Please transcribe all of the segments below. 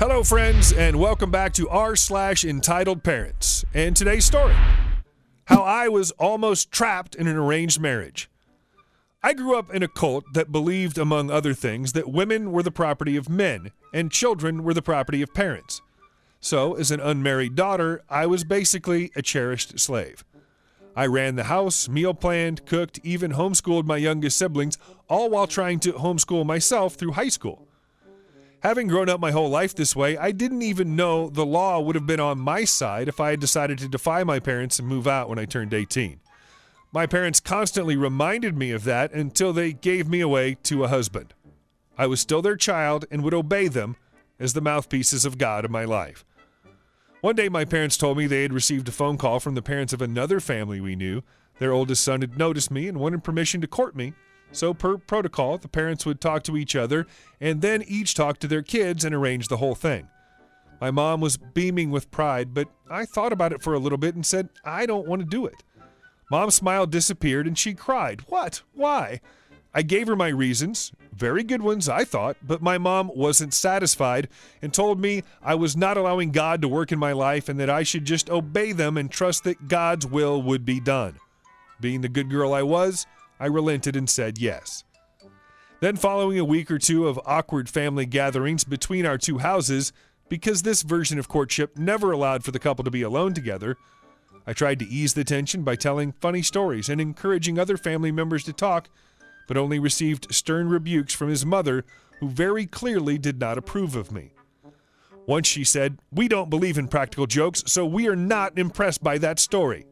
Hello, friends, and welcome back to r/Entitledparents. And today's story, how I was almost trapped in an arranged marriage. I grew up in a cult that believed, among other things, that women were the property of men and children were the property of parents. So, as an unmarried daughter, I was basically a cherished slave. I ran the house, meal planned, cooked, even homeschooled my youngest siblings, all while trying to homeschool myself through high school. Having grown up my whole life this way, I didn't even know the law would have been on my side if I had decided to defy my parents and move out when I turned 18. My parents constantly reminded me of that until they gave me away to a husband. I was still their child and would obey them as the mouthpieces of God in my life. One day my parents told me they had received a phone call from the parents of another family we knew. Their oldest son had noticed me and wanted permission to court me. So per protocol, the parents would talk to each other and then each talk to their kids and arrange the whole thing. My mom was beaming with pride, but I thought about it for a little bit and said, I don't want to do it. Mom's smile disappeared and she cried. What? Why? I gave her my reasons, very good ones, I thought, but my mom wasn't satisfied and told me I was not allowing God to work in my life and that I should just obey them and trust that God's will would be done. Being the good girl I was, I relented and said yes. Then, following a week or two of awkward family gatherings between our two houses, because this version of courtship never allowed for the couple to be alone together, I tried to ease the tension by telling funny stories and encouraging other family members to talk, but only received stern rebukes from his mother, who very clearly did not approve of me. Once she said, "We don't believe in practical jokes, so we are not impressed by that story."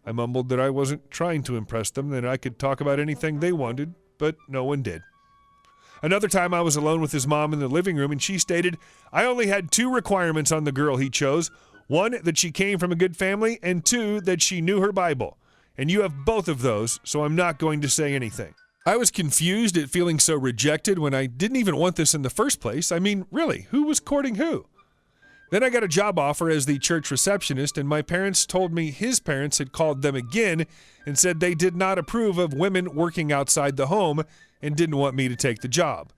I mumbled that I wasn't trying to impress them, that I could talk about anything they wanted, but no one did. Another time I was alone with his mom in the living room and she stated, I only had 2 requirements on the girl he chose. 1, that she came from a good family, and 2, that she knew her Bible. And you have both of those, so I'm not going to say anything. I was confused at feeling so rejected when I didn't even want this in the first place. I mean, really, who was courting who? Then I got a job offer as the church receptionist, and my parents told me his parents had called them again and said they did not approve of women working outside the home and didn't want me to take the job.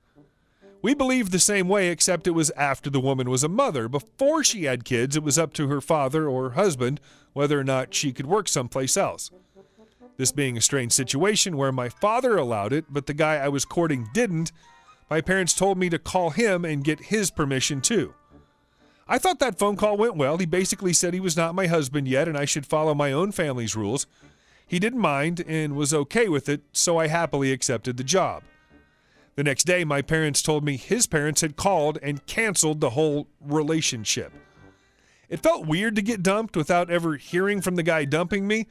We believed the same way, except it was after the woman was a mother. Before she had kids, it was up to her father or husband whether or not she could work someplace else. This being a strange situation where my father allowed it, but the guy I was courting didn't, my parents told me to call him and get his permission too. I thought that phone call went well. He basically said he was not my husband yet and I should follow my own family's rules. He didn't mind and was okay with it, so I happily accepted the job. The next day, my parents told me his parents had called and canceled the whole relationship. It felt weird to get dumped without ever hearing from the guy dumping me,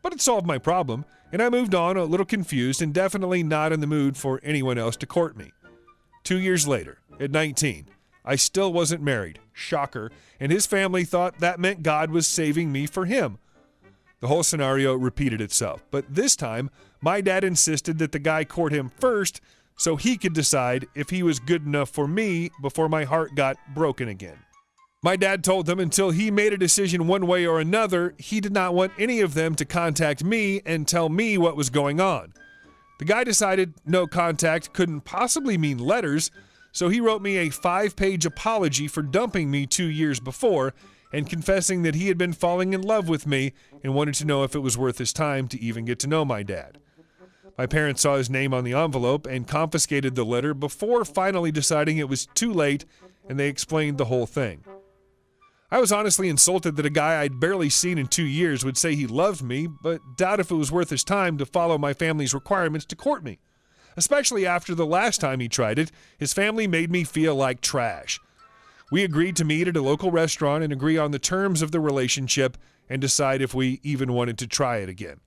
but it solved my problem, and I moved on a little confused and definitely not in the mood for anyone else to court me. 2 years later, at 19, I still wasn't married, shocker, and his family thought that meant God was saving me for him. The whole scenario repeated itself, but this time, my dad insisted that the guy court him first so he could decide if he was good enough for me before my heart got broken again. My dad told them until he made a decision one way or another, he did not want any of them to contact me and tell me what was going on. The guy decided no contact couldn't possibly mean letters, so he wrote me a 5-page apology for dumping me 2 years before and confessing that he had been falling in love with me and wanted to know if it was worth his time to even get to know my dad. My parents saw his name on the envelope and confiscated the letter before finally deciding it was too late, and they explained the whole thing. I was honestly insulted that a guy I'd barely seen in 2 years would say he loved me, but doubt if it was worth his time to follow my family's requirements to court me. Especially after the last time he tried it, his family made me feel like trash. We agreed to meet at a local restaurant and agree on the terms of the relationship and decide if we even wanted to try it again.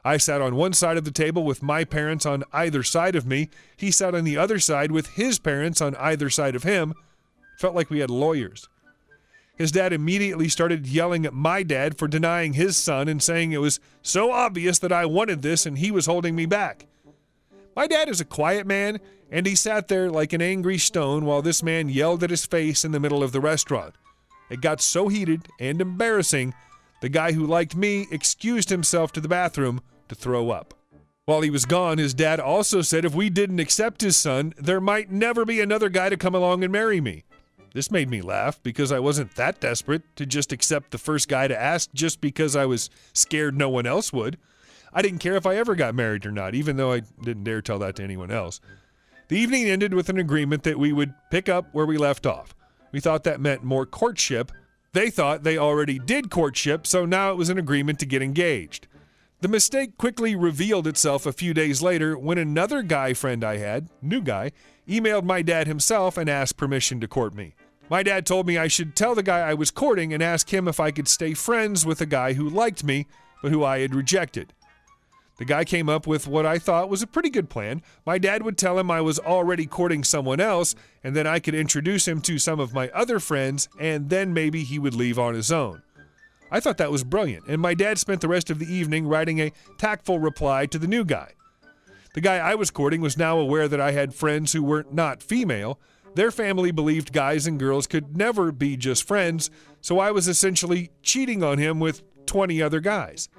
I sat on one side of the table with my parents on either side of me. He sat on the other side with his parents on either side of him. It felt like we had lawyers. His dad immediately started yelling at my dad for denying his son and saying it was so obvious that I wanted this and he was holding me back. My dad is a quiet man, and he sat there like an angry stone while this man yelled at his face in the middle of the restaurant. It got so heated and embarrassing, the guy who liked me excused himself to the bathroom to throw up. While he was gone, his dad also said if we didn't accept his son, there might never be another guy to come along and marry me. This made me laugh because I wasn't that desperate to just accept the first guy to ask just because I was scared no one else would. I didn't care if I ever got married or not, even though I didn't dare tell that to anyone else. The evening ended with an agreement that we would pick up where we left off. We thought that meant more courtship. They thought they already did courtship, so now it was an agreement to get engaged. The mistake quickly revealed itself a few days later when another guy friend I had, new guy, emailed my dad himself and asked permission to court me. My dad told me I should tell the guy I was courting and ask him if I could stay friends with a guy who liked me, but who I had rejected. The guy came up with what I thought was a pretty good plan. My dad would tell him I was already courting someone else, and then I could introduce him to some of my other friends, and then maybe he would leave on his own. I thought that was brilliant, and my dad spent the rest of the evening writing a tactful reply to the new guy. The guy I was courting was now aware that I had friends who were not female. Their family believed guys and girls could never be just friends, so I was essentially cheating on him with 20 other guys.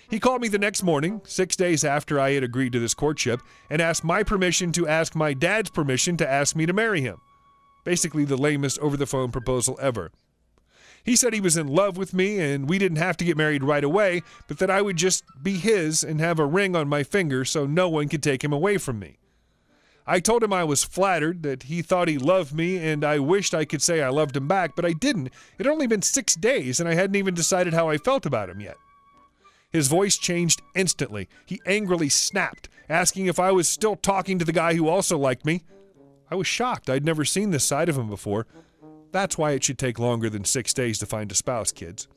He called me the next morning, 6 days after I had agreed to this courtship, and asked my permission to ask my dad's permission to ask me to marry him. Basically the lamest over-the-phone proposal ever. He said he was in love with me and we didn't have to get married right away, but that I would just be his and have a ring on my finger so no one could take him away from me. I told him I was flattered, that he thought he loved me, and I wished I could say I loved him back, but I didn't. It had only been 6 days and I hadn't even decided how I felt about him yet. His voice changed instantly. He angrily snapped, asking if I was still talking to the guy who also liked me. I was shocked. I'd never seen this side of him before. That's why it should take longer than 6 days to find a spouse, kids.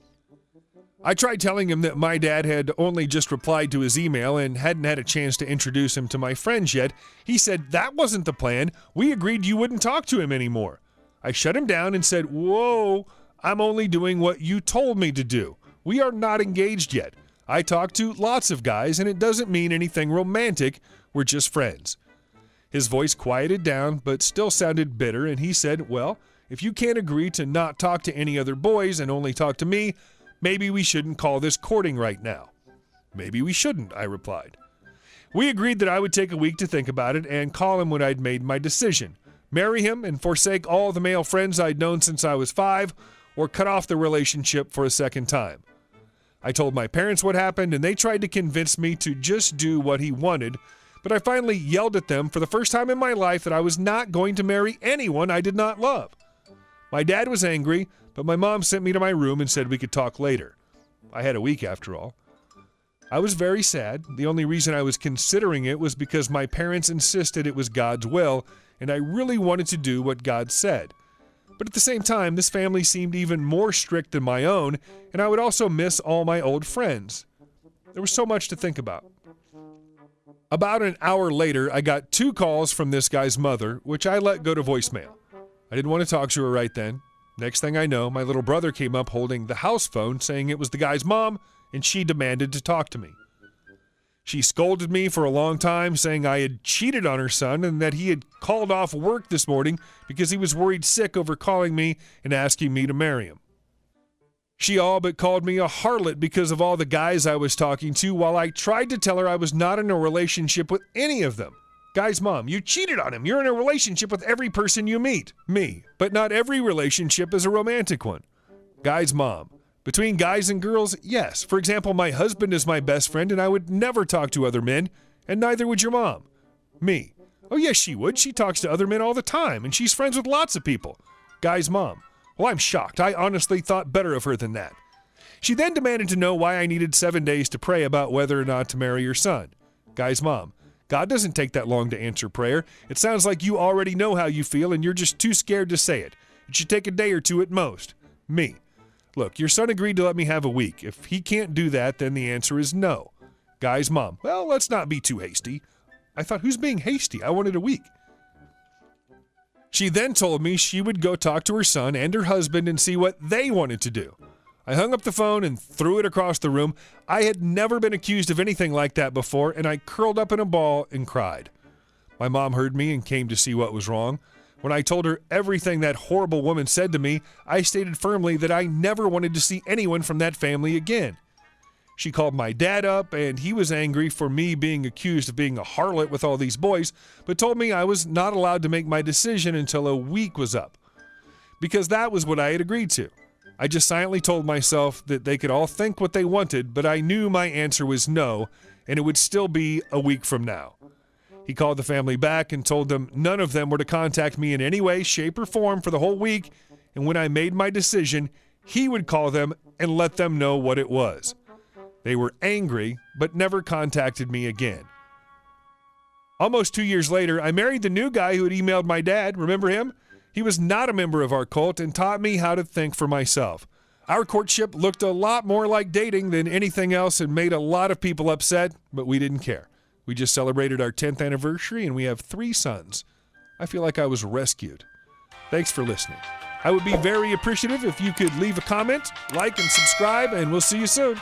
I tried telling him that my dad had only just replied to his email and hadn't had a chance to introduce him to my friends yet. He said that wasn't the plan. We agreed you wouldn't talk to him anymore. I shut him down and said, "Whoa, I'm only doing what you told me to do. We are not engaged yet. I talk to lots of guys, and it doesn't mean anything romantic. We're just friends." His voice quieted down, but still sounded bitter, and he said, "Well, if you can't agree to not talk to any other boys and only talk to me, maybe we shouldn't call this courting right now." "Maybe we shouldn't," I replied. We agreed that I would take a week to think about it and call him when I'd made my decision. Marry him and forsake all the male friends I'd known since I was 5, or cut off the relationship for a second time. I told my parents what happened, and they tried to convince me to just do what he wanted, but I finally yelled at them for the first time in my life that I was not going to marry anyone I did not love. My dad was angry, but my mom sent me to my room and said we could talk later. I had a week after all. I was very sad. The only reason I was considering it was because my parents insisted it was God's will, and I really wanted to do what God said. But at the same time, this family seemed even more strict than my own, and I would also miss all my old friends. There was so much to think about. About an hour later, I got 2 calls from this guy's mother, which I let go to voicemail. I didn't want to talk to her right then. Next thing I know, my little brother came up holding the house phone, saying it was the guy's mom, and she demanded to talk to me. She scolded me for a long time, saying I had cheated on her son and that he had called off work this morning because he was worried sick over calling me and asking me to marry him. She all but called me a harlot because of all the guys I was talking to, while I tried to tell her I was not in a relationship with any of them. Guy's mom, you cheated on him. You're in a relationship with every person you meet. Me. But not every relationship is a romantic one. Guy's mom. Between guys and girls, yes. For example, my husband is my best friend and I would never talk to other men, and neither would your mom. Me. Oh yes, she would. She talks to other men all the time, and she's friends with lots of people. Guy's mom. Well, I'm shocked. I honestly thought better of her than that. She then demanded to know why I needed 7 days to pray about whether or not to marry your son. Guy's mom. God doesn't take that long to answer prayer. It sounds like you already know how you feel and you're just too scared to say it. It should take a day or 2 at most. Me. Look, your son agreed to let me have a week. If he can't do that, then the answer is no. Guy's mom. Well, let's not be too hasty. I thought, who's being hasty? I wanted a week. She then told me she would go talk to her son and her husband and see what they wanted to do. I hung up the phone and threw it across the room. I had never been accused of anything like that before, and I curled up in a ball and cried. My mom heard me and came to see what was wrong. When I told her everything that horrible woman said to me, I stated firmly that I never wanted to see anyone from that family again. She called my dad up, and he was angry for me being accused of being a harlot with all these boys, but told me I was not allowed to make my decision until a week was up. because that was what I had agreed to. I just silently told myself that they could all think what they wanted, but I knew my answer was no, and it would still be a week from now. He called the family back and told them none of them were to contact me in any way, shape, or form for the whole week, and when I made my decision, he would call them and let them know what it was. They were angry, but never contacted me again. Almost 2 years later, I married the new guy who had emailed my dad. Remember him? He was not a member of our cult and taught me how to think for myself. Our courtship looked a lot more like dating than anything else and made a lot of people upset, but we didn't care. We just celebrated our 10th anniversary and we have 3 sons. I feel like I was rescued. Thanks for listening. I would be very appreciative if you could leave a comment, like, and subscribe, and we'll see you soon.